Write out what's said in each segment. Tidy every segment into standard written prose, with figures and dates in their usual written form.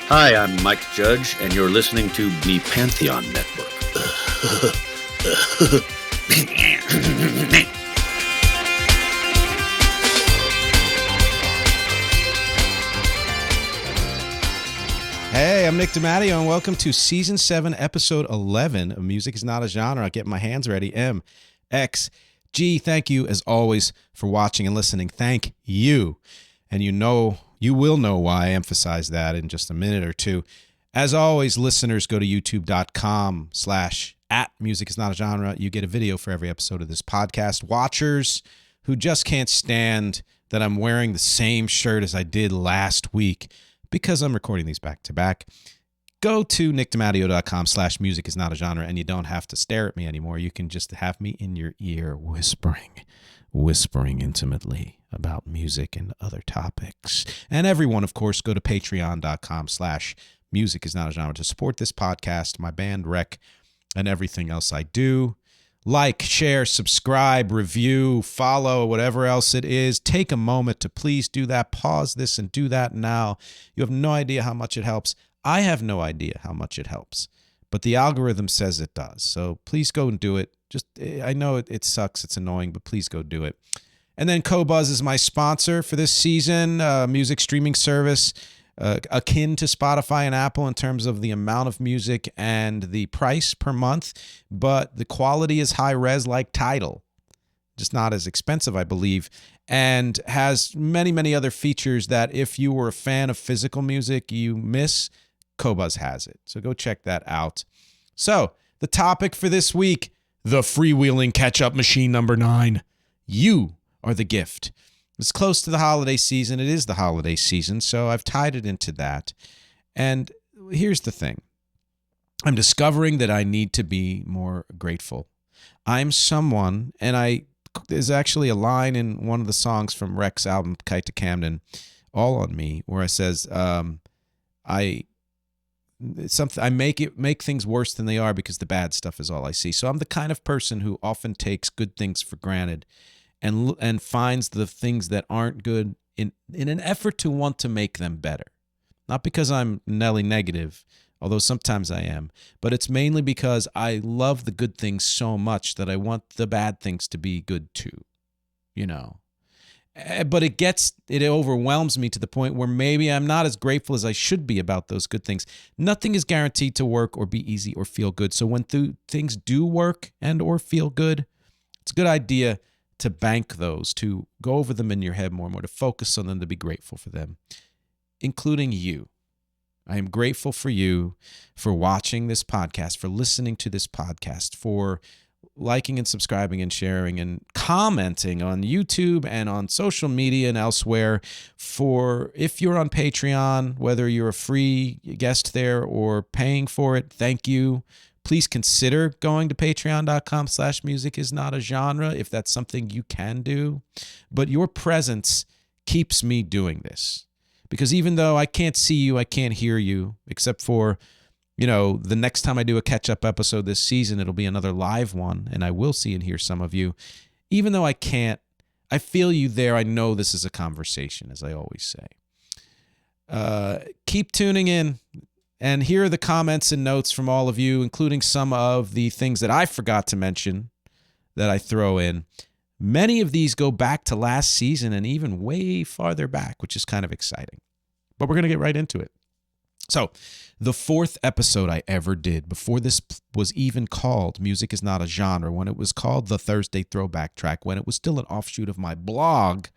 Hi, I'm Mike Judge, and you're listening to the Pantheon Network. Hey, I'm Nick DiMatteo, and welcome to Season 7, Episode 11 of Music is Not a Genre. I'll get my hands ready. MxG, thank you, as always, for watching and listening. Thank you. And you will know why I emphasize that in just a minute or two. As always, listeners, go to youtube.com/@musicisnotagenre. You get a video for every episode of this podcast. Watchers who just can't stand that I'm wearing the same shirt as I did last week, because I'm recording these back to back, go to nickdimatteo.com/musicisnotagenre, and you don't have to stare at me anymore. You can just have me in your ear whispering intimately about music and other topics. And everyone, of course, go to patreon.com/musicisnotagenre to support this podcast, my band Rec, and everything else I do. Like, share, subscribe, review, follow, whatever else it is. Take a moment to please do that. Pause this and do that now. You have no idea how much it helps. I have no idea how much it helps, but the algorithm says it does. So please go and do it. I know it sucks. It's annoying, but please go do it. And then Qobuz is my sponsor for this season, music streaming service akin to Spotify and Apple in terms of the amount of music and the price per month, but the quality is high res like Tidal, just not as expensive, I believe, and has many, many other features that if you were a fan of physical music you miss, Qobuz has it. So go check that out. So the topic for this week, the freewheeling catch-up machine number 9. You are the gift. It's close to the holiday season. It is the holiday season, so I've tied it into that. And here's the thing. I'm discovering that I need to be more grateful. I'm someone, and there's actually a line in one of the songs from Rec's album, KITE to Camden, All on Me, where it says, I make things worse than they are because the bad stuff is all I see. So I'm the kind of person who often takes good things for granted and finds the things that aren't good in an effort to want to make them better. Not because I'm Nelly negative, although sometimes I am, but it's mainly because I love the good things so much that I want the bad things to be good too, you know. But it overwhelms me to the point where maybe I'm not as grateful as I should be about those good things. Nothing is guaranteed to work or be easy or feel good. So when things do work and or feel good, it's a good idea to bank those, to go over them in your head more and more, to focus on them, to be grateful for them, including you. I am grateful for you, for watching this podcast, for listening to this podcast, for liking and subscribing and sharing and commenting on YouTube and on social media and elsewhere. For if you're on Patreon, whether you're a free guest there or paying for it, thank you. Please consider going to patreon.com/musicisnotagenre if that's something you can do. But your presence keeps me doing this. Because even though I can't see you, I can't hear you, except for, the next time I do a catch-up episode this season, it'll be another live one, and I will see and hear some of you. Even though I can't, I feel you there. I know this is a conversation, as I always say. Keep tuning in. And here are the comments and notes from all of you, including some of the things that I forgot to mention that I throw in. Many of these go back to last season and even way farther back, which is kind of exciting. But we're going to get right into it. So, the 4th episode I ever did, before this was even called Music is Not a Genre, when it was called the Thursday Throwback Track, when it was still an offshoot of my blog,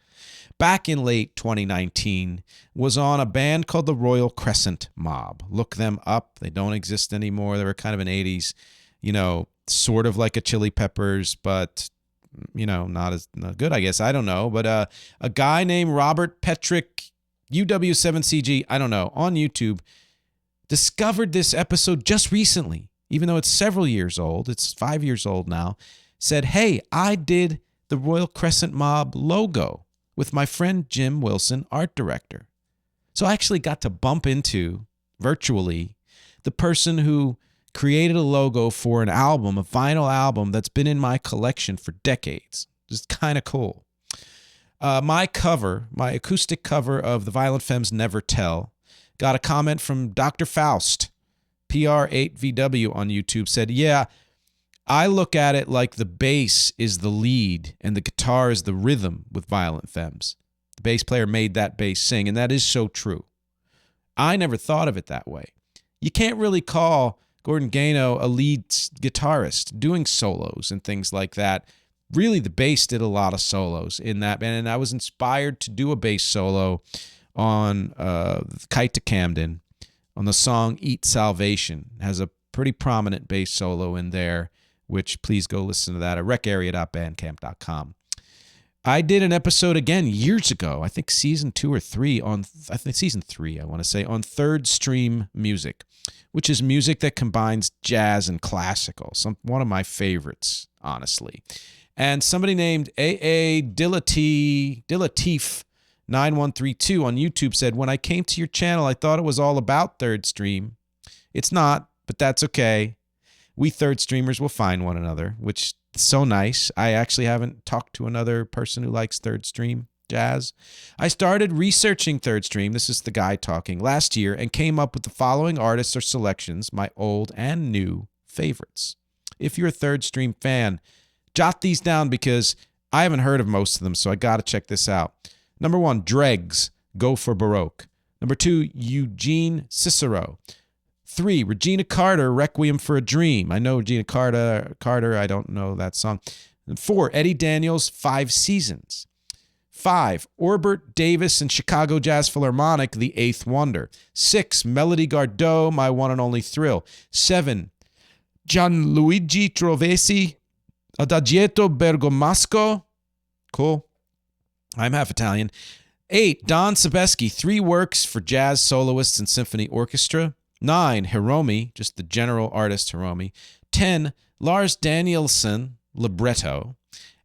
back in late 2019, was on a band called the Royal Crescent Mob. Look them up. They don't exist anymore. They were kind of an 80s, sort of like a Chili Peppers, but, not good, I guess. I don't know. But a guy named Robert Petrick, UW7CG, I don't know, on YouTube, discovered this episode just recently, even though it's several years old. It's 5 years old now. Said, hey, I did the Royal Crescent Mob logo with my friend Jim Wilson, art director. So I actually got to bump into, virtually, the person who created a logo for an album, a vinyl album that's been in my collection for decades. It's kind of cool. My acoustic cover of the Violent Femmes' Never Tell Got a comment from Dr. Faust, PR8VW on YouTube, said, yeah, I look at it like the bass is the lead and the guitar is the rhythm with Violent Femmes. The bass player made that bass sing, and that is so true. I never thought of it that way. You can't really call Gordon Gano a lead guitarist doing solos and things like that. Really, the bass did a lot of solos in that band, and I was inspired to do a bass solo on Kite to Camden on the song Eat Salvation. It has a pretty prominent bass solo in there, which please go listen to that at recarea.bandcamp.com. I did an episode again years ago, I think season 2 or 3, season 3, I want to say, on third stream music, which is music that combines jazz and classical. One of my favorites, honestly. And somebody named AA Dillatif 9132 on YouTube said, when I came to your channel, I thought it was all about third stream. It's not, but that's okay. We third streamers will find one another, which is so nice. I actually haven't talked to another person who likes third stream jazz. I started researching third stream, this is the guy talking, last year, and came up with the following artists or selections, my old and new favorites. If you're a third stream fan, jot these down because I haven't heard of most of them, so I got to check this out. Number 1, Dregs, Go for Baroque. Number 2, Eugene Cicero. 3, Regina Carter, Requiem for a Dream. I know Regina Carter, I don't know that song. 4, Eddie Daniels, 5 Seasons. 5, Orbert Davis and Chicago Jazz Philharmonic, The Eighth Wonder. 6, Melody Gardot, My One and Only Thrill. 7, Gianluigi Trovesi, Adagietto Bergamasco. Cool. I'm half Italian. 8, Don Sebesky, 3 works for jazz soloists and symphony orchestra. 9, Hiromi, just the general artist Hiromi. 10, Lars Danielsson, libretto.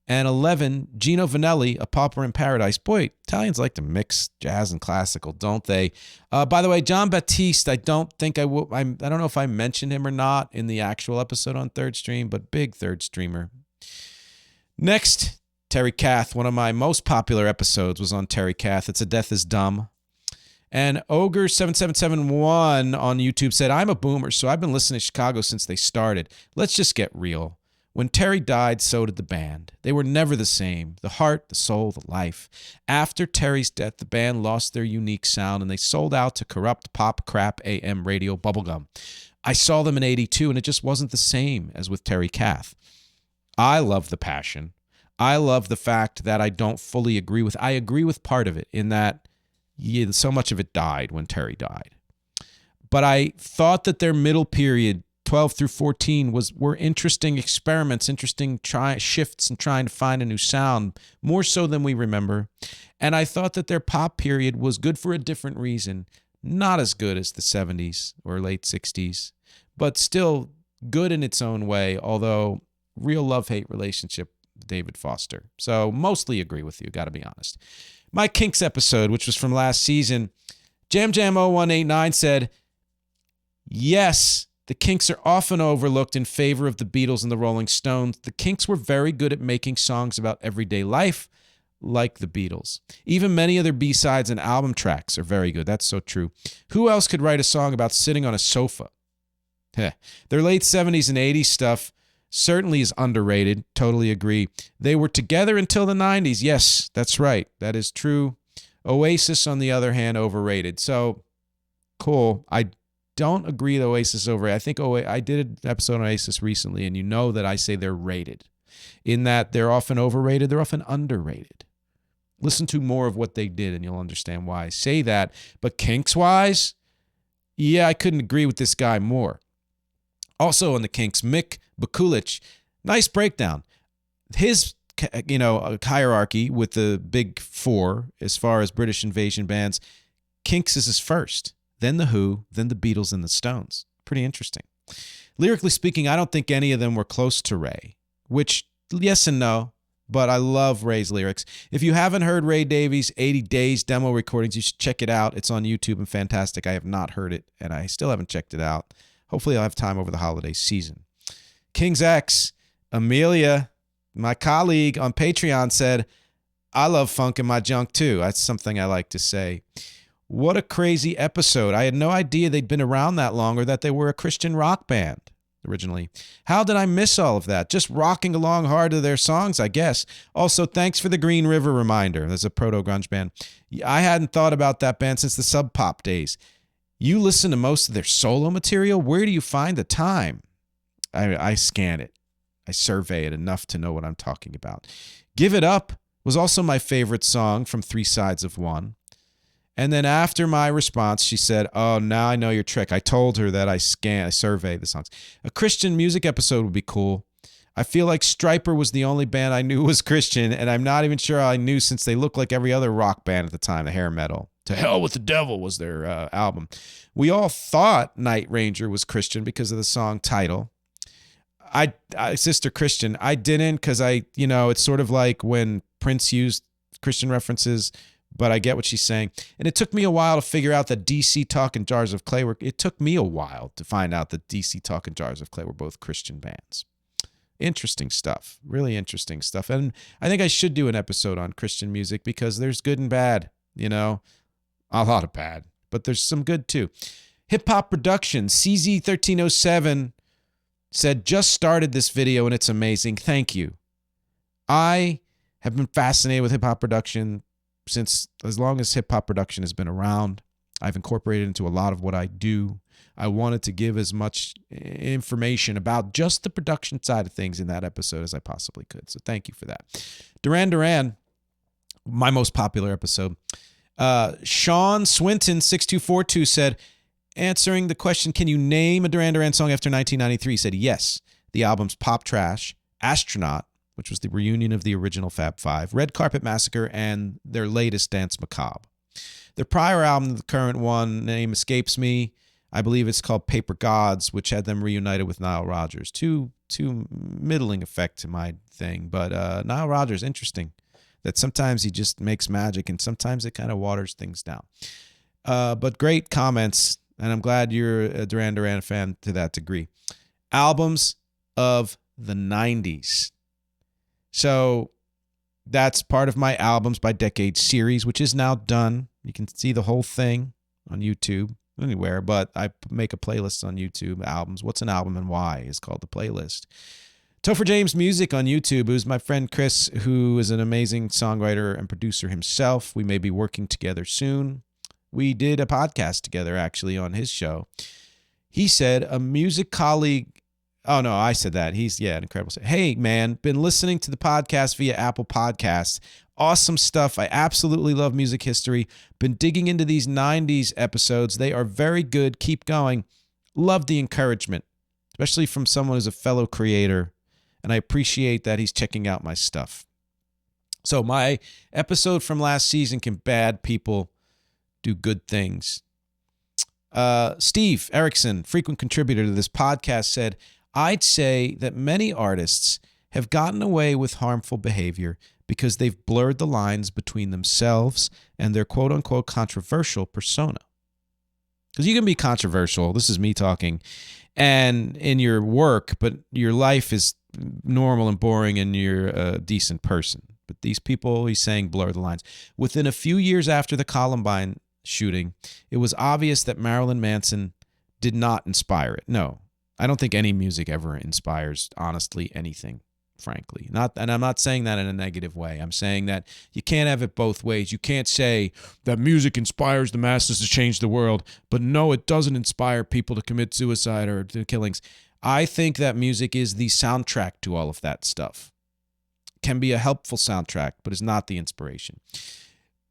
And 11, Gino Vanelli, A Pauper in Paradise. Boy, Italians like to mix jazz and classical, don't they? By the way, John Baptiste, I don't know if I mentioned him or not in the actual episode on Third Stream, but big third streamer. Next, Terry Kath. One of my most popular episodes was on Terry Kath. It's A Death is Dumb. And Ogre7771 on YouTube said, I'm a boomer, so I've been listening to Chicago since they started. Let's just get real. When Terry died, so did the band. They were never the same. The heart, the soul, the life. After Terry's death, the band lost their unique sound, and they sold out to corrupt pop crap AM radio bubblegum. I saw them in 82, and it just wasn't the same as with Terry Kath. I love the passion. I love the fact that I don't fully agree with. I agree with part of it in that so much of it died when Terry died. But I thought that their middle period, 12 through 14, were interesting experiments, interesting shifts in trying to find a new sound, more so than we remember. And I thought that their pop period was good for a different reason. Not as good as the 70s or late 60s, but still good in its own way, although real love-hate relationship with David Foster. So mostly agree with you, got to be honest. My Kinks episode, which was from last season, JamJam0189 said, yes, the Kinks are often overlooked in favor of the Beatles and the Rolling Stones. The Kinks were very good at making songs about everyday life, like the Beatles. Even many of their B-sides and album tracks are very good. That's so true. Who else could write a song about sitting on a sofa? Their late 70s and 80s stuff certainly is underrated. Totally agree. They were together until the 90s. Yes, that's right. That is true. Oasis, on the other hand, overrated. So, cool. I don't agree that Oasis is overrated. I think I did an episode on Oasis recently, and you know that I say they're rated. In that they're often overrated, they're often underrated. Listen to more of what they did, and you'll understand why I say that. But Kinks-wise, yeah, I couldn't agree with this guy more. Also on the Kinks, Mick Bakulich, nice breakdown. His, hierarchy with the big four as far as British invasion bands, Kinks is his first, then The Who, then the Beatles and the Stones. Pretty interesting. Lyrically speaking, I don't think any of them were close to Ray, which, yes and no, but I love Ray's lyrics. If you haven't heard Ray Davies' 80 Days demo recordings, you should check it out. It's on YouTube and fantastic. I have not heard it, and I still haven't checked it out. Hopefully I'll have time over the holiday season. King's X, Amelia, my colleague on Patreon, said, I love funk in my junk too. That's something I like to say. What a crazy episode. I had no idea they'd been around that long or that they were a Christian rock band originally. How did I miss all of that? Just rocking along hard to their songs, I guess. Also, thanks for the Green River reminder. There's a proto-grunge band. I hadn't thought about that band since the Sub Pop days. You listen to most of their solo material? Where do you find the time? I scan it. I survey it enough to know what I'm talking about. Give It Up was also my favorite song from Three Sides of One. And then after my response, she said, oh, now I know your trick. I told her that I survey the songs. A Christian music episode would be cool. I feel like Stryper was the only band I knew was Christian, and I'm not even sure I knew since they looked like every other rock band at the time, the hair metal. To Hell with the Devil was their album. We all thought Night Ranger was Christian because of the song title. I Sister Christian, I didn't because it's sort of like when Prince used Christian references, but I get what she's saying. And it took me a while to figure out that DC Talk and Jars of Clay it took me a while to find out that DC Talk and Jars of Clay were both Christian bands. Interesting stuff. Really interesting stuff. And I think I should do an episode on Christian music because there's good and bad, a lot of bad, but there's some good too. Hip Hop Production, CZ1307 said, just started this video and it's amazing. Thank you. I have been fascinated with hip hop production since as long as hip hop production has been around. I've incorporated it into a lot of what I do. I wanted to give as much information about just the production side of things in that episode as I possibly could. So thank you for that. Duran Duran, my most popular episode. Sean Swinton 6242 said, answering the question, can you name a Duran Duran song after 1993? He said yes. The albums Pop Trash, Astronaut, which was the reunion of the original Fab Five, Red Carpet Massacre, and their latest Dance Macabre. Their prior album, the current one, name escapes me. I believe it's called Paper Gods, which had them reunited with Nile Rodgers. Too middling effect to my thing, but Nile Rodgers, interesting. That sometimes he just makes magic, and sometimes it kind of waters things down. But great comments, and I'm glad you're a Duran Duran fan to that degree. Albums of the 90s. So that's part of my albums by decade series, which is now done. You can see the whole thing on YouTube, anywhere, but I make a playlist on YouTube, albums. What's an album and why is called the playlist. Topher James Music on YouTube, who's my friend Chris, who is an amazing songwriter and producer himself. We may be working together soon. We did a podcast together, actually, on his show. He said, a music colleague... Oh, no, I said that. He's, an incredible... Hey, man, been listening to the podcast via Apple Podcasts. Awesome stuff. I absolutely love music history. Been digging into these 90s episodes. They are very good. Keep going. Love the encouragement, especially from someone who's a fellow creator. And I appreciate that he's checking out my stuff. So my episode from last season, Can Bad People Do Good Things? Steve Erickson, frequent contributor to this podcast, said, I'd say that many artists have gotten away with harmful behavior because they've blurred the lines between themselves and their quote-unquote controversial persona. Because you can be controversial, this is me talking, and in your work, but your life is normal and boring and you're a decent person. But these people, he's saying, blur the lines. Within a few years after the Columbine shooting, it was obvious that Marilyn Manson did not inspire it. No, I don't think any music ever inspires, honestly, anything, frankly. And I'm not saying that in a negative way. I'm saying that you can't have it both ways. You can't say that music inspires the masses to change the world, but no, it doesn't inspire people to commit suicide or do killings. I think that music is the soundtrack to all of that stuff. Can be a helpful soundtrack, but is not the inspiration.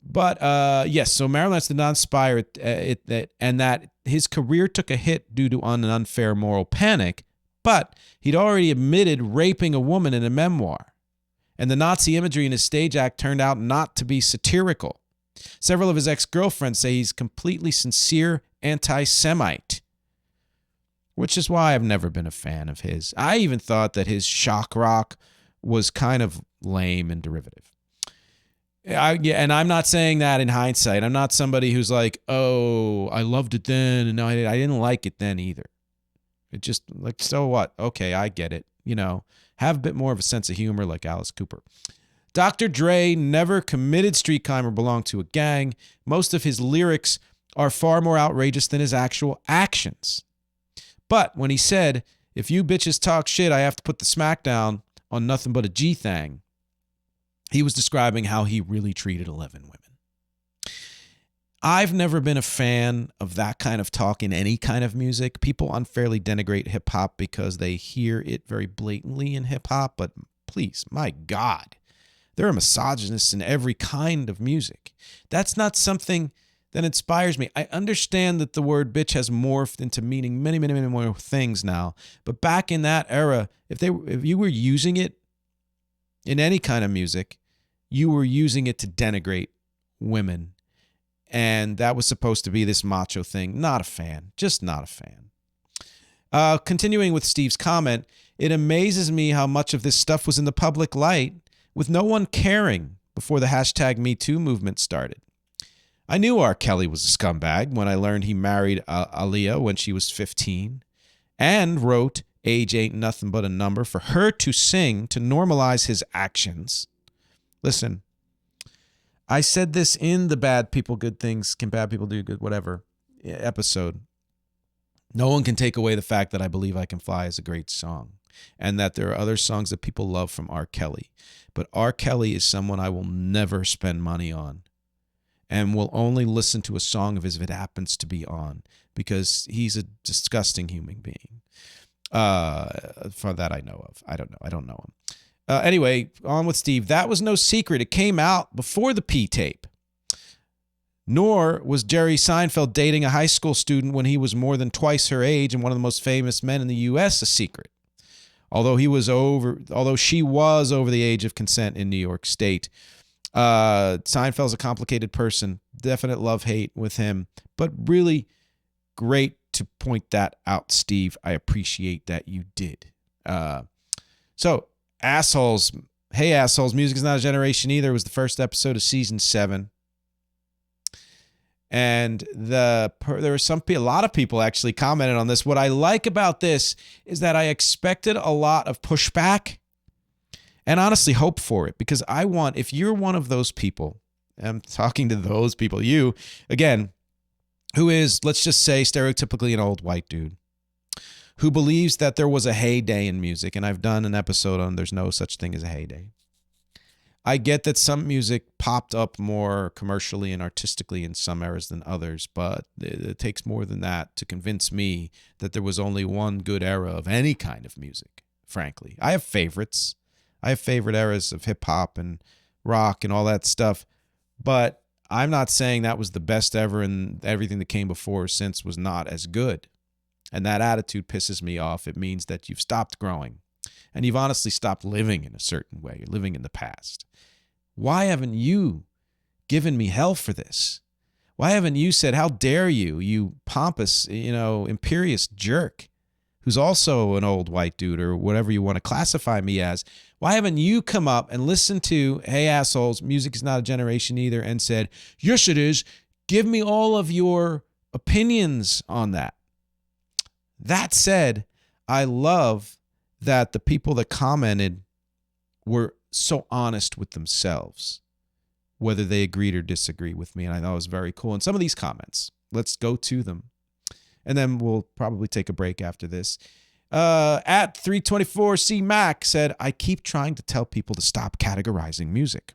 But yes, so Marilyn Manson did not inspire it, and that his career took a hit due to an unfair moral panic, but he'd already admitted raping a woman in a memoir. And the Nazi imagery in his stage act turned out not to be satirical. Several of his ex-girlfriends say he's completely sincere anti-Semite, which is why I've never been a fan of his. I even thought that his shock rock was kind of lame and derivative. And I'm not saying that in hindsight. I'm not somebody who's like, oh, I loved it then, and no, I didn't like it then either. It just, like, so what? Okay, I get it. Have a bit more of a sense of humor like Alice Cooper. Dr. Dre never committed street crime or belonged to a gang. Most of his lyrics are far more outrageous than his actual actions. But when he said, if you bitches talk shit, I have to put the smack down on nothing but a G thang, he was describing how he really treated 11 women. I've never been a fan of that kind of talk in any kind of music. People unfairly denigrate hip-hop because they hear it very blatantly in hip-hop, but please, my God, there are misogynists in every kind of music. That's not something that inspires me. I understand that the word bitch has morphed into meaning many, many, many more things now, but back in that era, if you were using it in any kind of music, you were using it to denigrate women. And that was supposed to be this macho thing. Not a fan. Just not a fan. Continuing with Steve's comment, it amazes me how much of this stuff was in the public light with no one caring before the hashtag #MeToo movement started. I knew R. Kelly was a scumbag when I learned he married Aaliyah when she was 15 and wrote Age Ain't Nothing But a Number for her to sing to normalize his actions. Listen, I said this in the Bad People, Good Things, Can Bad People Do Good, whatever episode. No one can take away the fact that I Believe I Can Fly is a great song and that there are other songs that people love from R. Kelly. But R. Kelly is someone I will never spend money on and will only listen to a song of his if it happens to be on because he's a disgusting human being. For that I know of. I don't know. I don't know him. Anyway, on with Steve. That was no secret. It came out before the P tape. Nor was Jerry Seinfeld dating a high school student when he was more than twice her age and one of the most famous men in the U.S. a secret. Although she was over the age of consent in New York State. Seinfeld's a complicated person. Definite love-hate with him. But really great to point that out, Steve. I appreciate that you did. So, assholes. Hey, assholes. Music is not a generation either. It was the first episode of season 7. And there were a lot of people actually commented on this. What I like about this is that I expected a lot of pushback and honestly hope for it because if you're one of those people, I'm talking to those people, you, again, who is, let's just say, stereotypically an old white dude, who believes that there was a heyday in music, and I've done an episode on There's No Such Thing as a Heyday. I get that some music popped up more commercially and artistically in some eras than others, but it takes more than that to convince me that there was only one good era of any kind of music, frankly. I have favorites. I have favorite eras of hip-hop and rock and all that stuff, but I'm not saying that was the best ever and everything that came before or since was not as good. And that attitude pisses me off. It means that you've stopped growing and you've honestly stopped living in a certain way. You're living in the past. Why haven't you given me hell for this? Why haven't you said, how dare you, you pompous, imperious jerk who's also an old white dude or whatever you want to classify me as? Why haven't you come up and listened to, hey, assholes, music is not a generation either, and said, yes, it is. Give me all of your opinions on that. That said, I love that the people that commented were so honest with themselves, whether they agreed or disagreed with me. And I thought it was very cool. And some of these comments, let's go to them. And then we'll probably take a break after this. At 324C Mac said, I keep trying to tell people to stop categorizing music.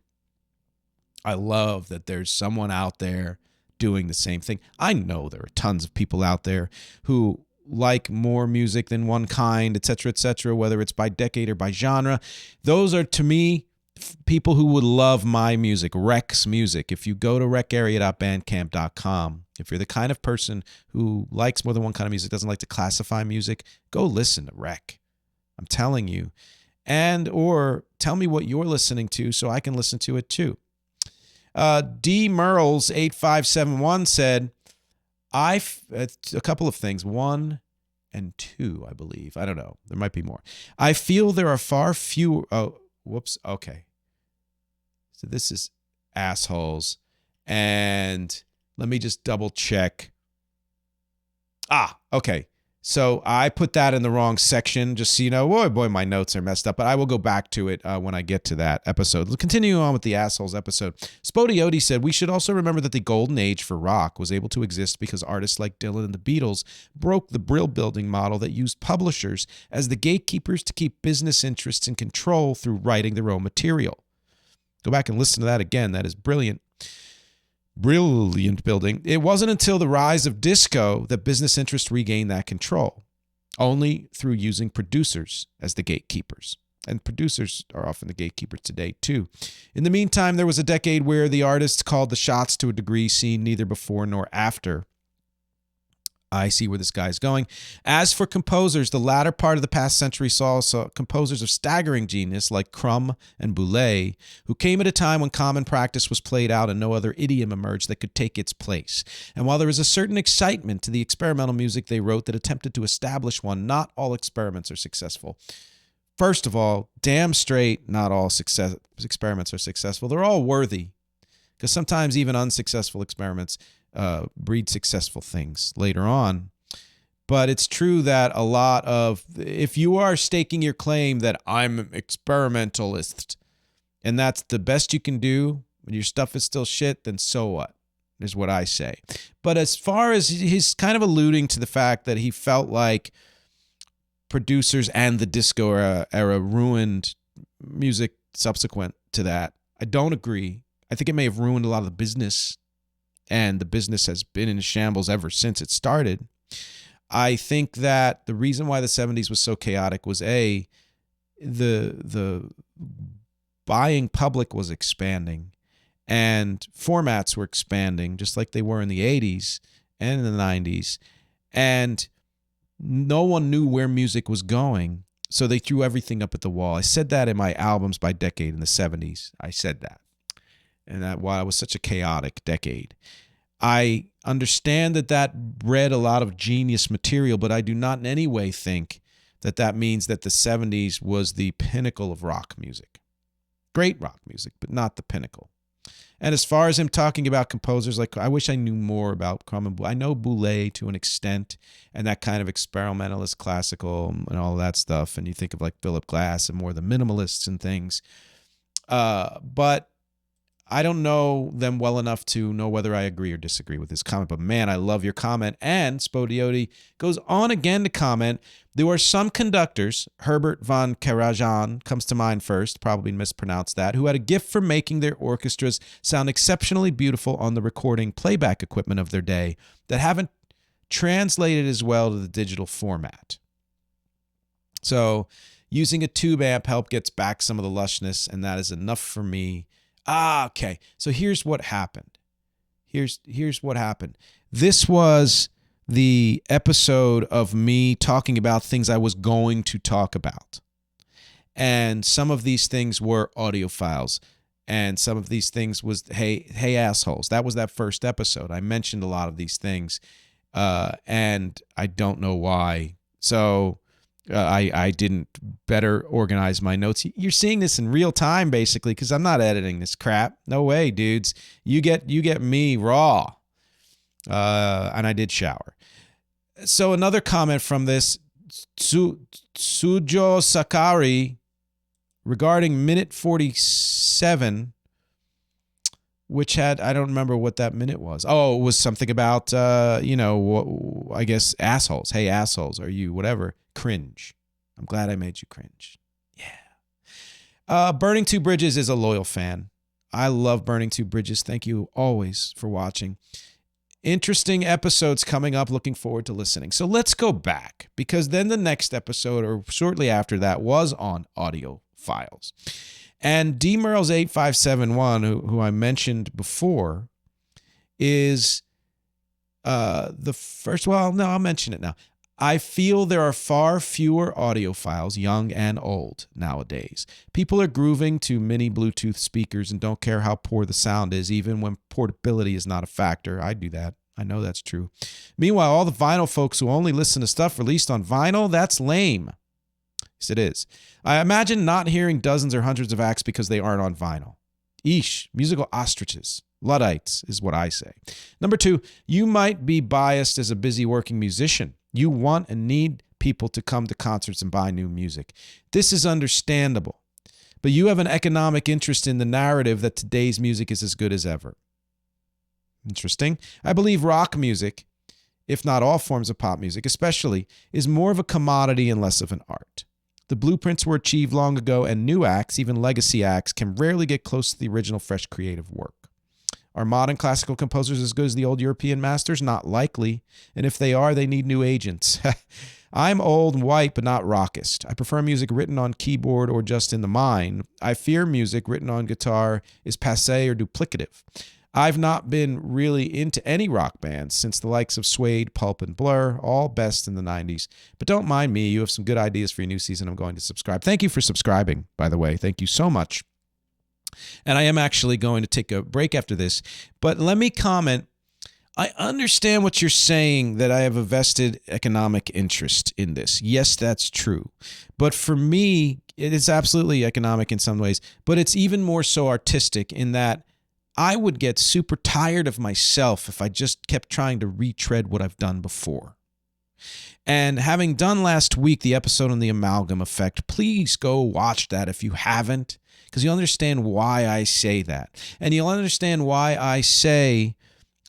I love that there's someone out there doing the same thing. I know there are tons of people out there who like more music than one kind, etc., whether it's by decade or by genre. Those are, to me, people who would love my music, Rec's music. If you go to recarea.bandcamp.com, if you're the kind of person who likes more than one kind of music, doesn't like to classify music, go listen to Rec. I'm telling you. And or tell me what you're listening to so I can listen to it too. D. Merles 8571 said, a couple of things. 1 and 2, I believe. I don't know. There might be more. I feel there are far fewer. Oh, whoops. Okay. So this is assholes. And let me just double check. Okay. So I put that in the wrong section, just so you know. Boy, my notes are messed up, but I will go back to it when I get to that episode. Let's continue on with the assholes episode. Spodiote said, we should also remember that the golden age for rock was able to exist because artists like Dylan and the Beatles broke the brill building model that used publishers as the gatekeepers to keep business interests in control through writing their own material. Go back and listen to that again. That is brilliant. Brilliant building. It wasn't until the rise of disco that business interests regained that control, only through using producers as the gatekeepers. And producers are often the gatekeepers today, too. In the meantime, there was a decade where the artists called the shots to a degree seen neither before nor after. I see where this guy's going. As for composers, the latter part of the past century saw composers of staggering genius like Crumb and Boulez, who came at a time when common practice was played out and no other idiom emerged that could take its place. And while there is a certain excitement to the experimental music they wrote that attempted to establish one, not all experiments are successful. First of all, damn straight, not all experiments are successful. They're all worthy, because sometimes even unsuccessful experiments breed successful things later on. But it's true that a lot of, if you are staking your claim that I'm an experimentalist and that's the best you can do when your stuff is still shit, then so what, is what I say. But as far as he's kind of alluding to the fact that he felt like producers and the disco era ruined music subsequent to that, I don't agree. I think it may have ruined a lot of the business, and the business has been in shambles ever since it started. I think that the reason why the 70s was so chaotic was the buying public was expanding and formats were expanding just like they were in the 80s and in the 90s. And no one knew where music was going, so they threw everything up at the wall. I said that in my albums by decade in the 70s. I said that. And that why it was such a chaotic decade. I understand that bred a lot of genius material, but I do not in any way think that means that the 70s was the pinnacle of rock music. Great rock music, but not the pinnacle. And as far as him talking about composers, like I wish I knew more about Crumb and Boulez. I know Boulez to an extent, and that kind of experimentalist classical and all that stuff. And you think of like Philip Glass and more the minimalists and things. But I don't know them well enough to know whether I agree or disagree with this comment. But man, I love your comment. And Spodiote goes on again to comment, there were some conductors, Herbert von Karajan comes to mind first, probably mispronounced that, who had a gift for making their orchestras sound exceptionally beautiful on the recording playback equipment of their day that haven't translated as well to the digital format. So using a tube amp help gets back some of the lushness, and that is enough for me. Okay. So here's what happened. Here's what happened. This was the episode of me talking about things I was going to talk about. And some of these things were audio files. And some of these things was, hey assholes. That was that first episode. I mentioned a lot of these things. And I don't know why. So I didn't better organize my notes. You're seeing this in real time, basically, because I'm not editing this crap. No way, dudes. You get me raw. And I did shower. So another comment from this, Sujo Sakari, regarding minute 47, which had, I don't remember what that minute was. Oh, it was something about, I guess, assholes. Hey, assholes, are you whatever? Cringe. I'm glad I made you cringe. Yeah. Burning Two Bridges is a loyal fan. I love Burning Two Bridges. Thank you always for watching. Interesting episodes coming up. Looking forward to listening. So let's go back, because then the next episode, or shortly after that, was on audio files. And D-Merles 8571, who I mentioned before, is the first. Well, no, I'll mention it now. I feel there are far fewer audiophiles, young and old, nowadays. People are grooving to mini Bluetooth speakers and don't care how poor the sound is, even when portability is not a factor. I do that. I know that's true. Meanwhile, all the vinyl folks who only listen to stuff released on vinyl, that's lame. Yes, it is. I imagine not hearing dozens or hundreds of acts because they aren't on vinyl. Eesh, musical ostriches. Luddites is what I say. Number 2, you might be biased as a busy working musician. You want and need people to come to concerts and buy new music. This is understandable. But you have an economic interest in the narrative that today's music is as good as ever. Interesting. I believe rock music, if not all forms of pop music especially, is more of a commodity and less of an art. The blueprints were achieved long ago, and new acts, even legacy acts, can rarely get close to the original fresh creative work. Are modern classical composers as good as the old European masters? Not likely. And if they are, they need new agents. I'm old and white, but not rockist. I prefer music written on keyboard or just in the mind. I fear music written on guitar is passé or duplicative. I've not been really into any rock bands since the likes of Suede, Pulp, and Blur, all best in the 90s. But don't mind me. You have some good ideas for your new season. I'm going to subscribe. Thank you for subscribing, by the way. Thank you so much. And I am actually going to take a break after this. But let me comment. I understand what you're saying, that I have a vested economic interest in this. Yes, that's true. But for me, it is absolutely economic in some ways. But it's even more so artistic in that I would get super tired of myself if I just kept trying to retread what I've done before. And having done last week the episode on the amalgam effect, please go watch that if you haven't, because you'll understand why I say that. And you'll understand why I say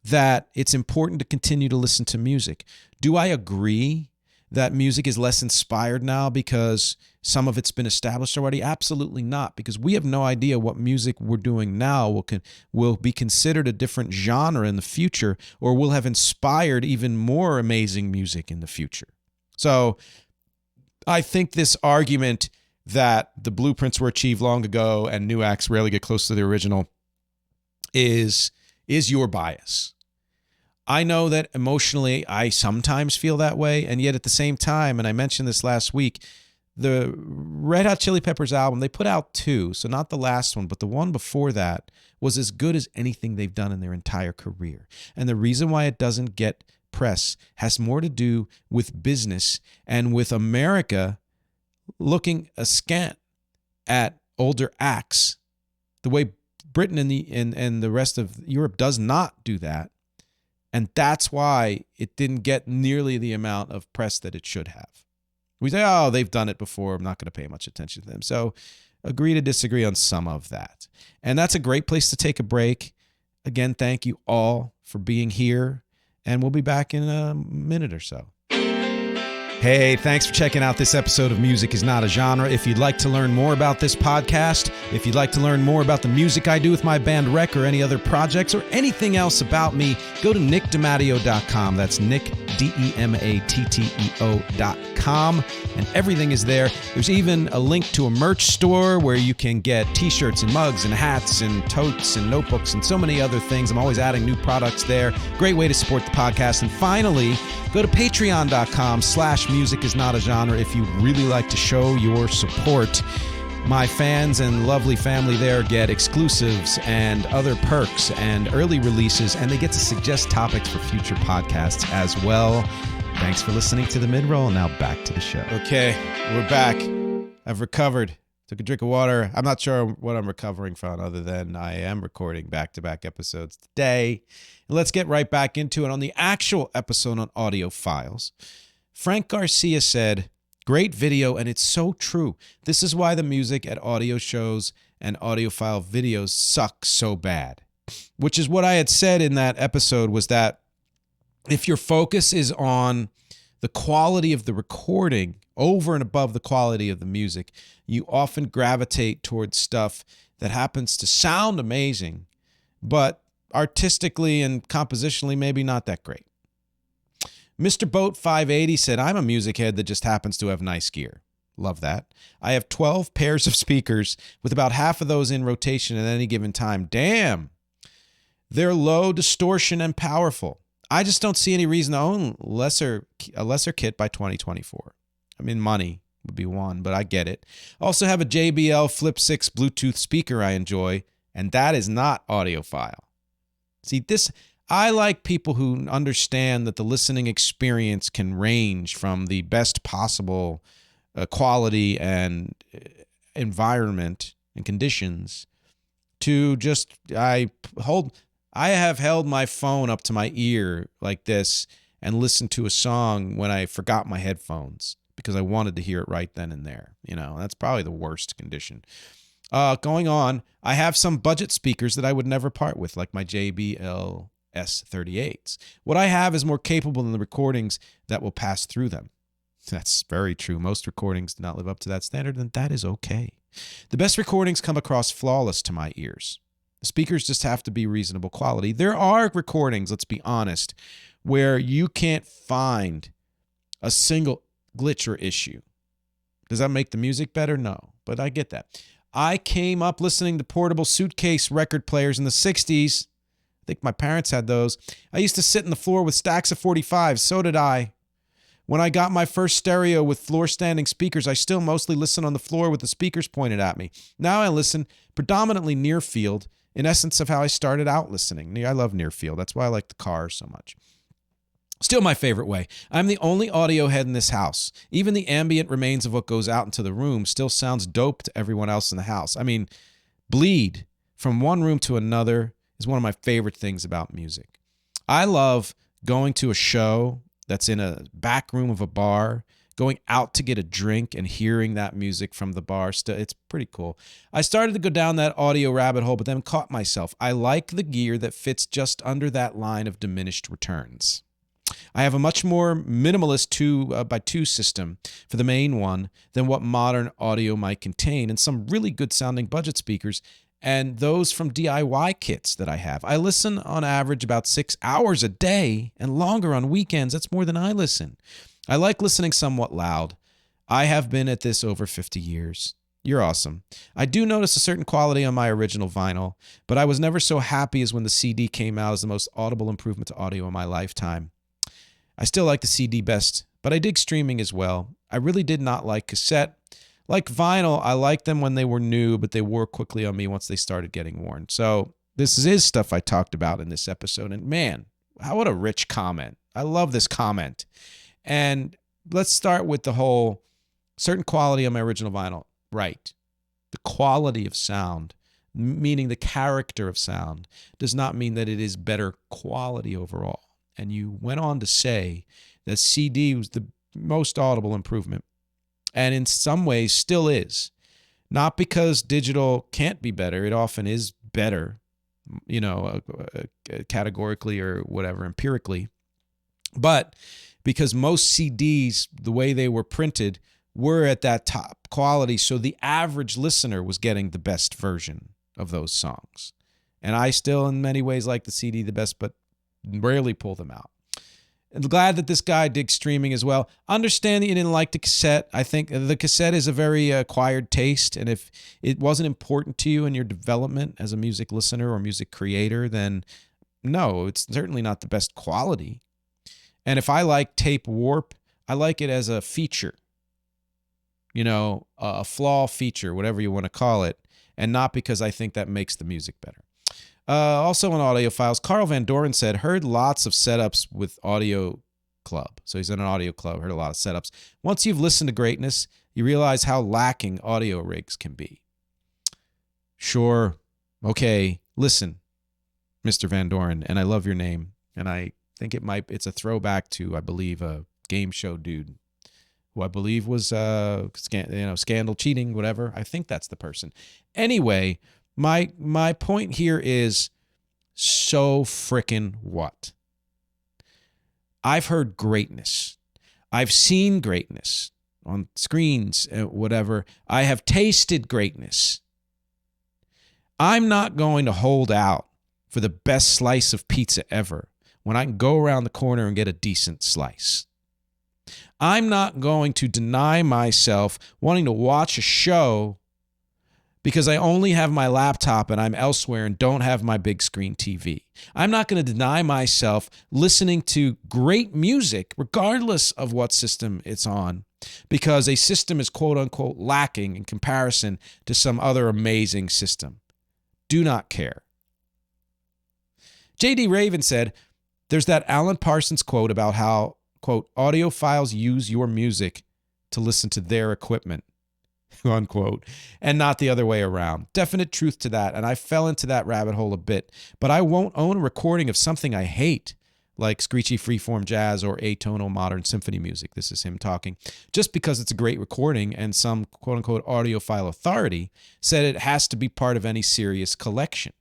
that it's important to continue to listen to music. Do I agree that music is less inspired now because some of it's been established already? Absolutely not, because we have no idea what music we're doing now will be considered a different genre in the future, or will have inspired even more amazing music in the future. So I think this argument that the blueprints were achieved long ago and new acts rarely get close to the original is your bias. I know that emotionally I sometimes feel that way, and yet at the same time, and I mentioned this last week, the Red Hot Chili Peppers album, they put out 2, so not the last one, but the one before that was as good as anything they've done in their entire career. And the reason why it doesn't get press has more to do with business and with America looking askant at older acts, the way Britain and the rest of Europe does not do that. And that's why it didn't get nearly the amount of press that it should have. We say, oh, they've done it before, I'm not going to pay much attention to them. So agree to disagree on some of that. And that's a great place to take a break. Again, thank you all for being here. And we'll be back in a minute or so. Hey, thanks for checking out this episode of Music is Not a Genre. If you'd like to learn more about this podcast, if you'd like to learn more about the music I do with my band Rec or any other projects or anything else about me, go to nickdematteo.com. That's Nick, DEMATTEO.com. And everything is there. There's even a link to a merch store where you can get t-shirts and mugs and hats and totes and notebooks and so many other things. I'm always adding new products there. Great way to support the podcast. And finally, go to patreon.com/music is not a genre if you really like to show your support. My fans and lovely family there get exclusives and other perks and early releases, and they get to suggest topics for future podcasts as well. Thanks for listening to the mid-roll. Now back to the show. Okay, we're back. I've recovered. Took a drink of water. I'm not sure what I'm recovering from other than I am recording back-to-back episodes today. And let's get right back into it. On the actual episode on audio files, Frank Garcia said, great video, and it's so true. This is why the music at audio shows and audiophile videos suck so bad. Which is what I had said in that episode, was that if your focus is on the quality of the recording over and above the quality of the music, you often gravitate towards stuff that happens to sound amazing, but artistically and compositionally maybe not that great. Mr. Boat 580 said, I'm a music head that just happens to have nice gear. Love that. I have 12 pairs of speakers with about half of those in rotation at any given time. Damn. They're low distortion and powerful. I just don't see any reason to own a lesser kit by 2024. I mean, money would be one, but I get it. Also have a JBL Flip 6 Bluetooth speaker I enjoy, and that is not audiophile. See, I like people who understand that the listening experience can range from the best possible quality and environment and conditions to just, I have held my phone up to my ear like this, and listen to a song when I forgot my headphones because I wanted to hear it right then and there. That's probably the worst condition. Going on, I have some budget speakers that I would never part with, like my JBL S38s. What I have is more capable than the recordings that will pass through them. That's very true. Most recordings do not live up to that standard, and that is okay. The best recordings come across flawless to my ears. The speakers just have to be reasonable quality. There are recordings, let's be honest, where you can't find a single glitch or issue. Does that make the music better? No, but I get that. I came up listening to portable suitcase record players in the 60s. I think my parents had those. I used to sit on the floor with stacks of 45s. So did I. When I got my first stereo with floor-standing speakers, I still mostly listen on the floor with the speakers pointed at me. Now I listen predominantly near field, in essence of how I started out listening. I love near field. That's why I like the Cars so much. Still my favorite way. I'm the only audio head in this house. Even the ambient remains of what goes out into the room still sounds dope to everyone else in the house. I mean, bleed from one room to another is one of my favorite things about music. I love going to a show that's in a back room of a bar, going out to get a drink and hearing that music from the bar. It's pretty cool. I started to go down that audio rabbit hole, but then caught myself. I like the gear that fits just under that line of diminished returns. I have a much more minimalist 2x2 system for the main one than what modern audio might contain, and some really good sounding budget speakers, and those from DIY kits that I have. I listen on average about 6 hours a day, and longer on weekends. That's more than I listen. I like listening somewhat loud. I have been at this over 50 years. You're awesome. I do notice a certain quality on my original vinyl, but I was never so happy as when the CD came out as the most audible improvement to audio in my lifetime. I still like the CD best, but I dig streaming as well. I really did not like cassette. Like vinyl, I liked them when they were new, but they wore quickly on me once they started getting worn. So this is stuff I talked about in this episode. And man, what a rich comment. I love this comment. And let's start with the whole certain quality on my original vinyl. Right. The quality of sound, meaning the character of sound, does not mean that it is better quality overall. And you went on to say that CD was the most audible improvement. And in some ways still is. Not because digital can't be better. It often is better, categorically or whatever, empirically. But because most CDs, the way they were printed, were at that top quality. So the average listener was getting the best version of those songs. And I still, in many ways, like the CD the best, but rarely pull them out. I'm glad that this guy digs streaming as well. Understand that you didn't like the cassette. I think the cassette is a very acquired taste, and if it wasn't important to you in your development as a music listener or music creator, then no, it's certainly not the best quality. And if I like tape warp, I like it as a feature, a flaw feature, whatever you want to call it, and not because I think that makes the music better. Also on audio files, Carl Van Doren said, heard lots of setups with Audio Club. So he's in an audio club, heard a lot of setups. Once you've listened to greatness, you realize how lacking audio rigs can be. Sure. Okay. Listen, Mr. Van Doren, and I love your name. And I think it's a throwback to, I believe, a game show dude who I believe was, scandal, cheating, whatever. I think that's the person. Anyway, My point here is, so frickin' what? I've heard greatness. I've seen greatness on screens, whatever. I have tasted greatness. I'm not going to hold out for the best slice of pizza ever when I can go around the corner and get a decent slice. I'm not going to deny myself wanting to watch a show because I only have my laptop and I'm elsewhere and don't have my big screen TV. I'm not going to deny myself listening to great music, regardless of what system it's on, because a system is quote unquote lacking in comparison to some other amazing system. Do not care. J.D. Raven said, there's that Alan Parsons quote about how, quote, audiophiles use your music to listen to their equipment, unquote, and not the other way around. Definite truth to that, and I fell into that rabbit hole a bit, but I won't own a recording of something I hate. like screechy freeform jazz or atonal modern symphony music. This is him talking. Just because it's a great recording and some quote-unquote audiophile authority said it has to be part of any serious collection.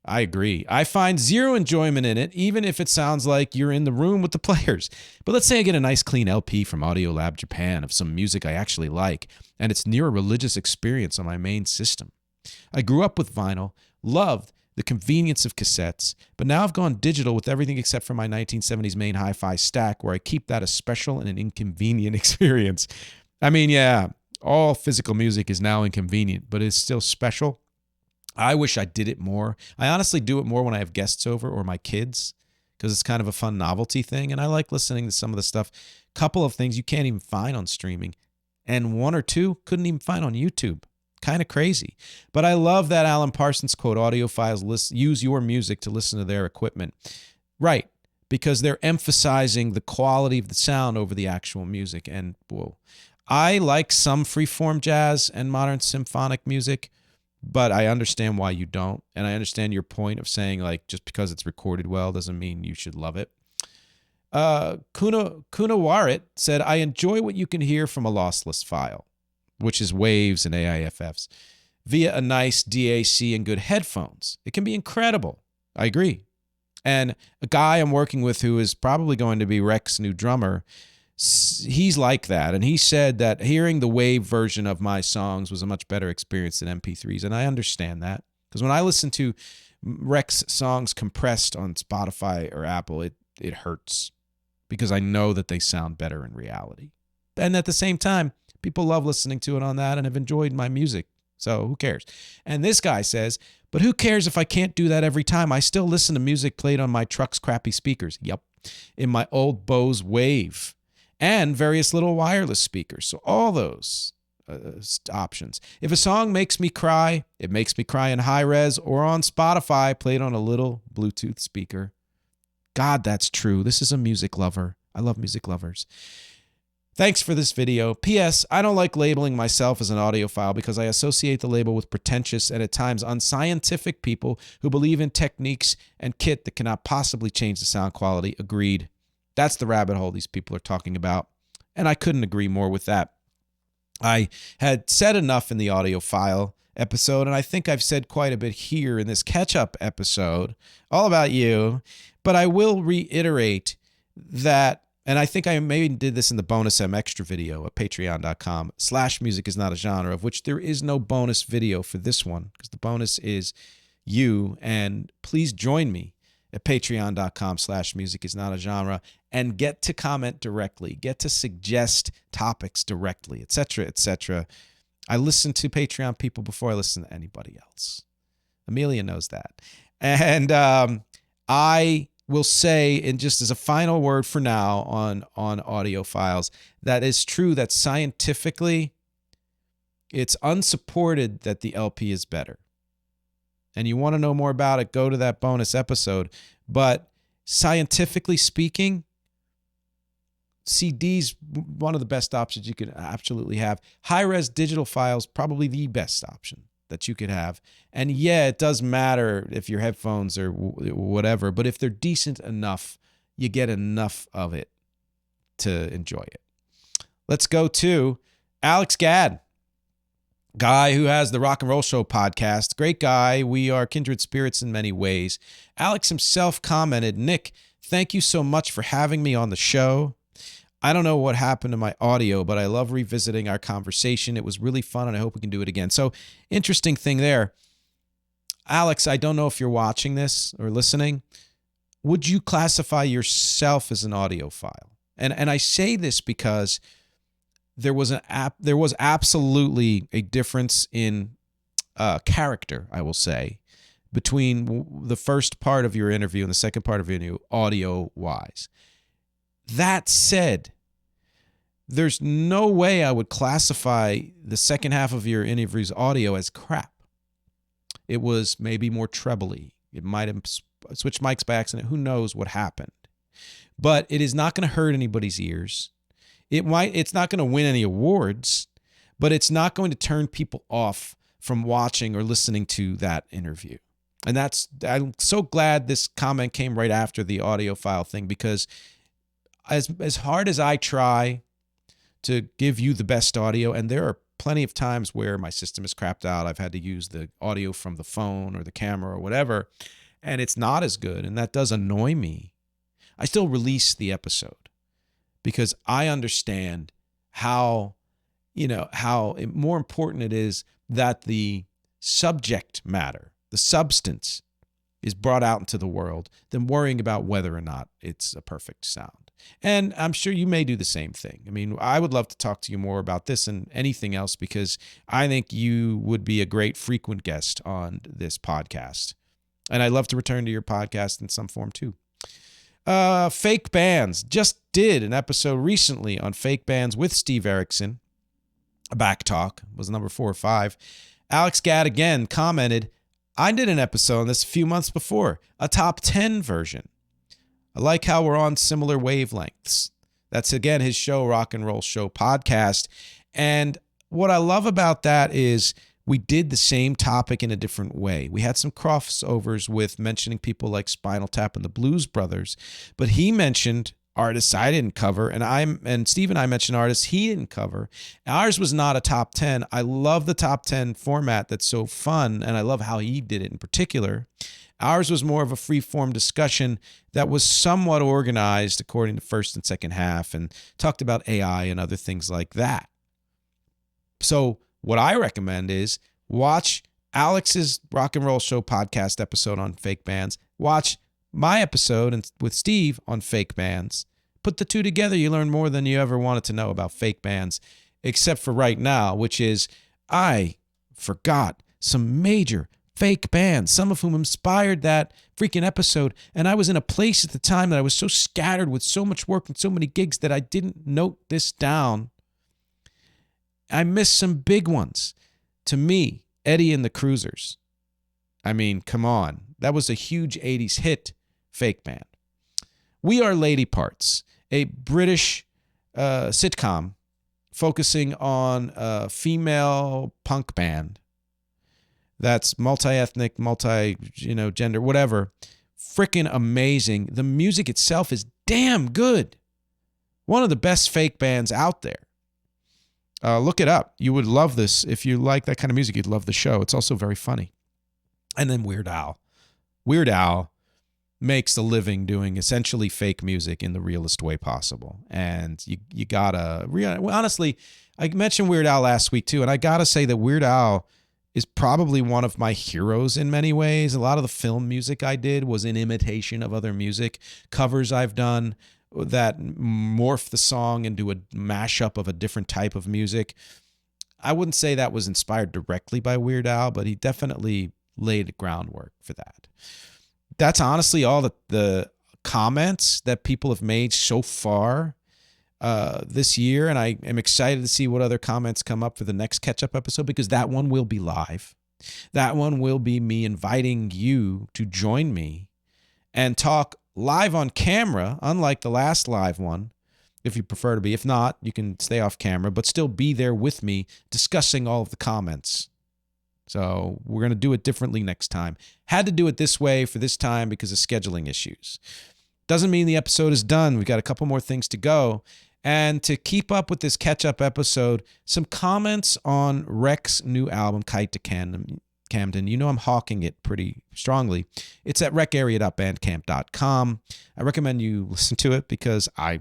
I agree. I find zero enjoyment in it, even if it sounds like you're in the room with the players. But let's say I get a nice clean LP from Audiolab Japan of some music I actually like, and it's near a religious experience on my main system. I grew up with vinyl, loved the convenience of cassettes, but now I've gone digital with everything except for my 1970s main hi-fi stack, where I keep that a special and an inconvenient experience. I mean, yeah, all physical music is now inconvenient, but it's still special. I wish I did it more. I honestly do it more when I have guests over or my kids, because it's kind of a fun novelty thing, and I like listening to some of the stuff. Couple of things you can't even find on streaming, and one or two couldn't even find on YouTube. Kind of crazy. But I love that Alan Parsons quote, audiophiles use your music to listen to their equipment. Right, because they're emphasizing the quality of the sound over the actual music. And whoa, I like some freeform jazz and modern symphonic music, but I understand why you don't. And I understand your point of saying, like, just because it's recorded well doesn't mean you should love it. Kuna Warit said, I enjoy what you can hear from a lossless file, which is waves and AIFFs, via a nice DAC and good headphones. It can be incredible. I agree. And a guy I'm working with who is probably going to be Rex's new drummer, he's like that. And he said that hearing the wave version of my songs was a much better experience than MP3s. And I understand that. Because when I listen to Rex songs compressed on Spotify or Apple, it hurts. Because I know that they sound better in reality. And at the same time, people love listening to it on that and have enjoyed my music. So who cares? And this guy says, but who cares if I can't do that every time? I still listen to music played on my truck's crappy speakers. Yep. In my old Bose Wave. And various little wireless speakers. So all those options. If a song makes me cry, it makes me cry in high res or on Spotify, played on a little Bluetooth speaker. God, that's true. This is a music lover. I love music lovers. Thanks for this video. P.S. I don't like labeling myself as an audiophile because I associate the label with pretentious and at times unscientific people who believe in techniques and kit that cannot possibly change the sound quality. Agreed. That's the rabbit hole these people are talking about, and I couldn't agree more with that. I had said enough in the audiophile episode, and I think I've said quite a bit here in this catch-up episode, all about you, but I will reiterate that. And I think I maybe did this in the bonus MxG video at patreon.com/music is not a genre, of which there is no bonus video for this one because the bonus is you. And please join me at patreon.com/music is not a genre and get to comment directly, get to suggest topics directly, etc., etc. I listen to Patreon people before I listen to anybody else. Amelia knows that. And I will say, and just as a final word for now on audiophiles, that is true that scientifically it's unsupported that the LP is better. And you want to know more about it, go to that bonus episode. But scientifically speaking, CD's one of the best options you could absolutely have. High-res digital files, probably the best option that you could have. And yeah, it does matter if your headphones or whatever, but if they're decent enough, you get enough of it to enjoy it. Let's go to Alex Gadd, guy who has the Rock and Roll Show podcast. Great guy. We are kindred spirits in many ways. Alex himself commented, Nick, thank you so much for having me on the show. I don't know what happened to my audio, but I love revisiting our conversation. It was really fun, and I hope we can do it again. So, interesting thing there. Alex, I don't know if you're watching this or listening. Would you classify yourself as an audiophile? And I say this because there was absolutely a difference in character, I will say, between the first part of your interview and the second part of your interview, audio-wise. That said, there's no way I would classify the second half of your interview's audio as crap. It was maybe more trebly. It might have switched mics by accident. Who knows what happened? But it is not going to hurt anybody's ears. It's not going to win any awards, but it's not going to turn people off from watching or listening to that interview. And I'm so glad this comment came right after the audio file thing, because as hard as I try to give you the best audio, and there are plenty of times where my system is crapped out, I've had to use the audio from the phone or the camera or whatever, and it's not as good, and that does annoy me. I still release the episode because I understand how more important it is that the subject matter, the substance, is brought out into the world than worrying about whether or not it's a perfect sound. And I'm sure you may do the same thing. I mean, I would love to talk to you more about this and anything else, because I think you would be a great frequent guest on this podcast. And I'd love to return to your podcast in some form too. Fake bands. Just did an episode recently on fake bands with Steve Erickson. A back talk was number 4 or 5. Alex Gadd again commented, I did an episode on this a few months before, a top 10 version. I like how we're on similar wavelengths. That's, again, his show, Rock and Roll Show Podcast. And what I love about that is we did the same topic in a different way. We had some crossovers with mentioning people like Spinal Tap and the Blues Brothers, but he mentioned artists I didn't cover, and Steve and I mentioned artists he didn't cover. Ours was not a top 10. I love the top 10 format that's so fun, and I love how he did it in particular. Ours was more of a free-form discussion that was somewhat organized according to first and second half, and talked about AI and other things like that. So what I recommend is watch Alex's Rock and Roll Show Podcast episode on fake bands. Watch my episode with Steve on fake bands. Put the two together, you learn more than you ever wanted to know about fake bands, except for right now, which is I forgot some major fake bands, some of whom inspired that freaking episode. And I was in a place at the time that I was so scattered with so much work and so many gigs that I didn't note this down. I missed some big ones. To me, Eddie and the Cruisers. I mean, come on. That was a huge 80s hit. Fake band. We Are Lady Parts, a British sitcom focusing on a female punk band that's multi-ethnic, gender, whatever. Freaking amazing. The music itself is damn good. One of the best fake bands out there. Look it up. You would love this. If you like that kind of music, you'd love the show. It's also very funny. And then Weird Al. Weird Al makes a living doing essentially fake music in the realest way possible. And you gotta, honestly, I mentioned Weird Al last week too, and I gotta say that Weird Al is probably one of my heroes in many ways. A lot of the film music I did was in imitation of other music. Covers I've done that morph the song into a mashup of a different type of music. I wouldn't say that was inspired directly by Weird Al, but he definitely laid groundwork for that. That's honestly all the comments that people have made so far this year, and I am excited to see what other comments come up for the next catch-up episode, because that one will be live. That one will be me inviting you to join me and talk live on camera, unlike the last live one, if you prefer to be. If not, you can stay off camera, but still be there with me discussing all of the comments. So we're going to do it differently next time. Had to do it this way for this time because of scheduling issues. Doesn't mean the episode is done. We've got a couple more things to go. And to keep up with this catch-up episode, some comments on Rec's new album, KITE to Camden. You know I'm hawking it pretty strongly. It's at recarea.bandcamp.com. I recommend you listen to it because I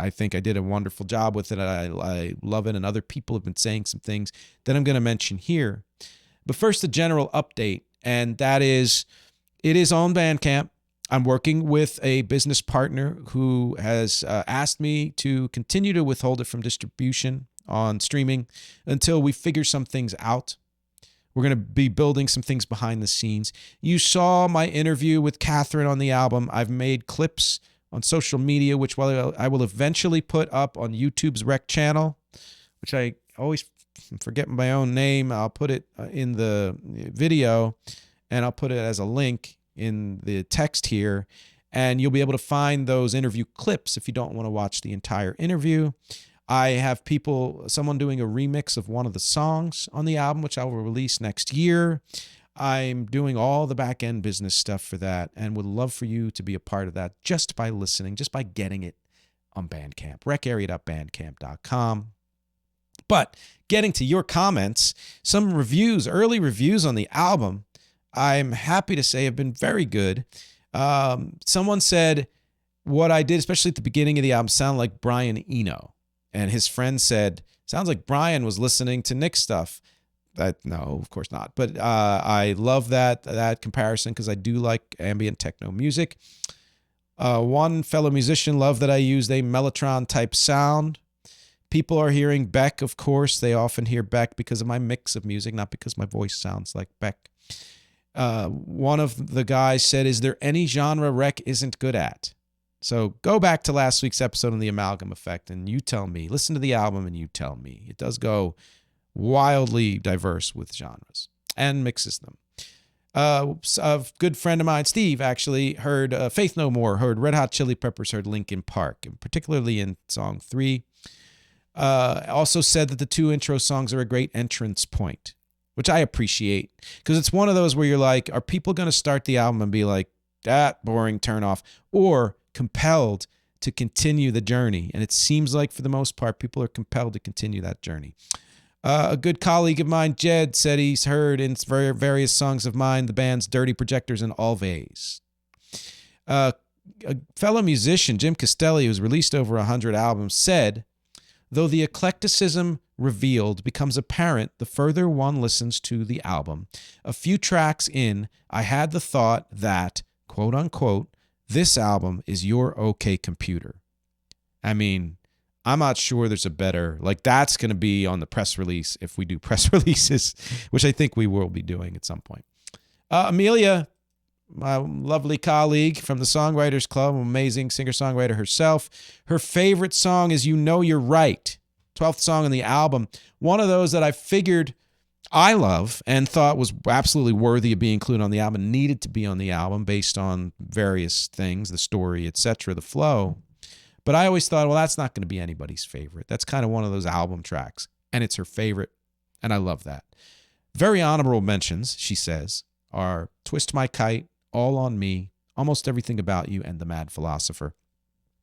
think I did a wonderful job with it. I love it, and other people have been saying some things that I'm going to mention here. But first, a general update, and that is, it is on Bandcamp. I'm working with a business partner who has asked me to continue to withhold it from distribution on streaming until we figure some things out. We're going to be building some things behind the scenes. You saw my interview with Catherine on the album. I've made clips on social media, which I will eventually put up on YouTube's Rec channel, which I always forget my own name. I'll put it in the video, and I'll put it as a link in the text here, and you'll be able to find those interview clips if you don't want to watch the entire interview. I have someone doing a remix of one of the songs on the album, which I will release next year. I'm doing all the back end business stuff for that and would love for you to be a part of that just by listening, just by getting it on Bandcamp, recarea.bandcamp.com. But getting to your comments, some reviews, early reviews on the album, I'm happy to say have been very good. Someone said what I did, especially at the beginning of the album, sounded like Brian Eno. And his friend said, sounds like Brian was listening to Nick's stuff. No, of course not. But I love that comparison because I do like ambient techno music. One fellow musician loved that I used a Mellotron type sound. People are hearing Beck, of course. They often hear Beck because of my mix of music, not because my voice sounds like Beck. One of the guys said, is there any genre Rec isn't good at? So go back to last week's episode on the Amalgam Effect and you tell me. Listen to the album and you tell me. It does go wildly diverse with genres and mixes them. A good friend of mine, Steve, actually heard Faith No More, heard Red Hot Chili Peppers, heard Linkin Park, and particularly in song 3. Also said that the 2 intro songs are a great entrance point, which I appreciate because it's one of those where you're like, are people going to start the album and be like, that boring, turn off, or compelled to continue the journey? And it seems like for the most part, people are compelled to continue that journey. A good colleague of mine, Jed, said he's heard in various songs of mine the bands Dirty Projectors and Always. A fellow musician, Jim Castelli, who's released over 100 albums, said, though the eclecticism revealed becomes apparent the further one listens to the album, a few tracks in, I had the thought that, quote unquote, this album is your OK computer. I mean, I'm not sure there's a better, like that's going to be on the press release if we do press releases, which I think we will be doing at some point. Amelia, my lovely colleague from the Songwriters Club, amazing singer-songwriter herself. Her favorite song is You Know You're Right, 12th song on the album. One of those that I figured I love and thought was absolutely worthy of being included on the album, needed to be on the album based on various things, the story, etc., the flow. But I always thought, well, that's not going to be anybody's favorite. That's kind of one of those album tracks, and it's her favorite, and I love that. Very honorable mentions, she says, are Twist My Kite, All on Me, Almost Everything About You, and The Mad Philosopher,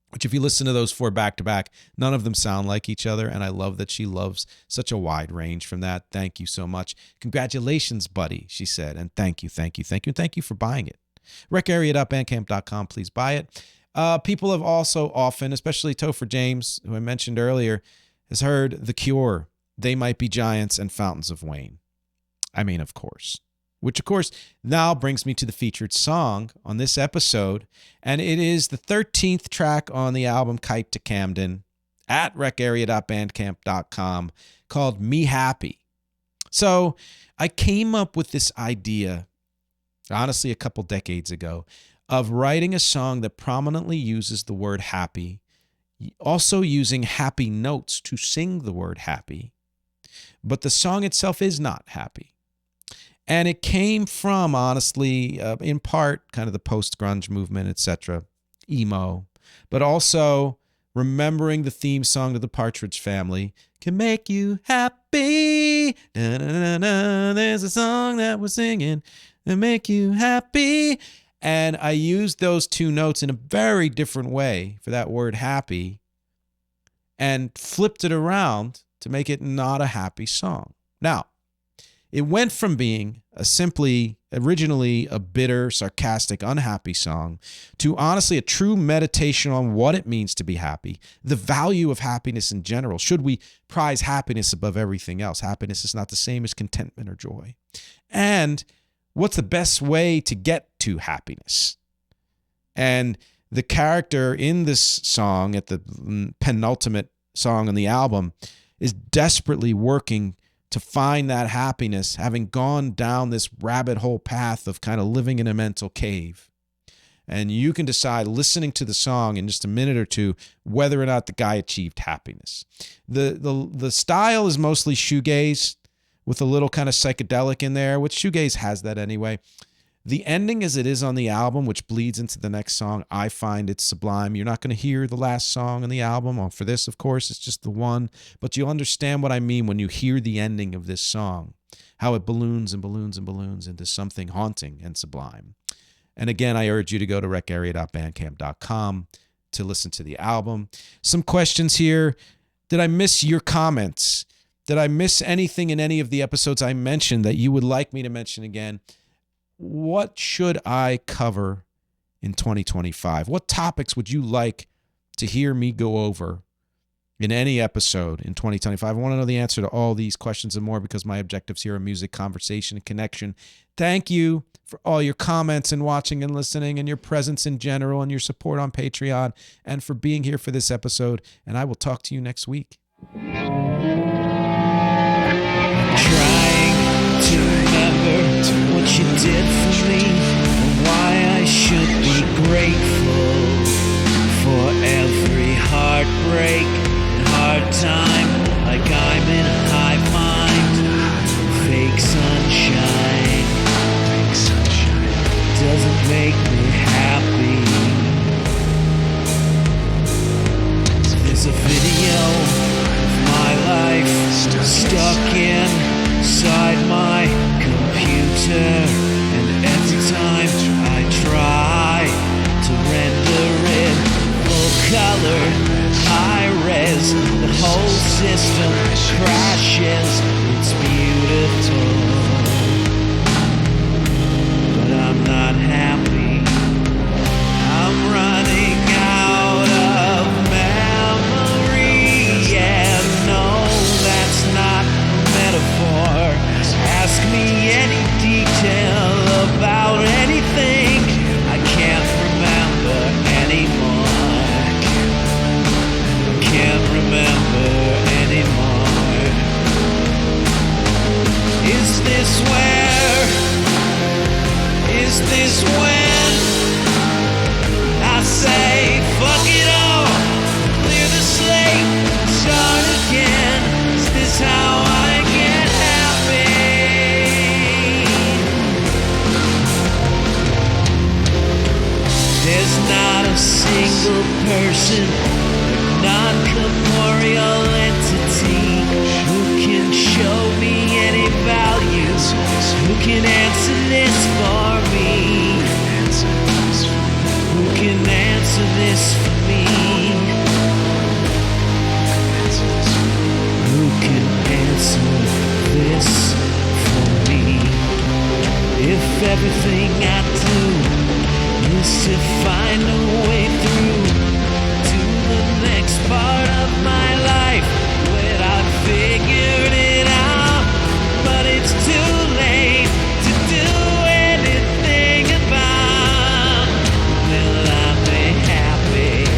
which if you listen to those 4 back-to-back, none of them sound like each other, and I love that she loves such a wide range from that. Thank you so much. Congratulations, buddy, she said, and thank you for buying it. recarea.bandcamp.com, please buy it. People have also often, especially Topher James, who I mentioned earlier, has heard The Cure, They Might Be Giants, and Fountains of Wayne. I mean, of course. Which, of course, now brings me to the featured song on this episode, and it is the 13th track on the album Kite to Camden at recarea.bandcamp.com called Me Happy. So I came up with this idea, honestly, a couple decades ago, of writing a song that prominently uses the word happy, also using happy notes to sing the word happy, but the song itself is not happy. And it came from, honestly, in part, kind of the post-grunge movement, etc., emo, but also remembering the theme song to the Partridge Family, Can Make You Happy. Na, na, na, na, there's a song that we're singing that make you happy. And I used those 2 notes in a very different way for that word happy and flipped it around to make it not a happy song. Now, it went from being originally a bitter, sarcastic, unhappy song to honestly a true meditation on what it means to be happy, the value of happiness in general. Should we prize happiness above everything else? Happiness is not the same as contentment or joy. And what's the best way to get to happiness? And the character in this song, at the penultimate song on the album, is desperately working to find that happiness, having gone down this rabbit hole path of kind of living in a mental cave. And you can decide, listening to the song in just a minute or two, whether or not the guy achieved happiness. The style is mostly shoegaze, with a little kind of psychedelic in there, which shoegaze has that anyway. The ending as it is on the album, which bleeds into the next song, I find it sublime. You're not going to hear the last song on the album. Well, for this, of course, it's just the one. But you'll understand what I mean when you hear the ending of this song. how it balloons and balloons and balloons into something haunting and sublime. And again, I urge you to go to recarea.bandcamp.com to listen to the album. Some questions here. Did I miss your comments? Did I miss anything in any of the episodes I mentioned that you would like me to mention again? What should I cover in 2025? What topics would you like to hear me go over in any episode in 2025? I want to know the answer to all these questions and more, because my objectives here are music, conversation, and connection. Thank you for all your comments and watching and listening and your presence in general and your support on Patreon, and for being here for this episode. And I will talk to you next week. Trying to remember what you did for me, and why I should be grateful for every heartbreak and hard time, like I'm in a hive mind. Fake sunshine doesn't make me happy. There's a video of my life stuck inside my computer, and every time I try to render it full color, high-res, the whole system crashes. It's beautiful, but I'm not happy. I'm running out of memory. Yeah, no, that's not a metaphor. Ask me any detail about anything. I can't remember anymore. Can't remember anymore. Is this where? Is this when I say fuck it all, clear the slate, start again? Is this how I get happy? There's not a single person, non-corporeal entity, who can show me any value, who can answer this for me, who can answer this for me, who can answer this for me. If everything I do is to find a way through to the next part of my life, when I've figured it out, but it's too late to do anything about, will I be happy?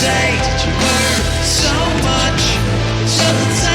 say her so much. Doesn't say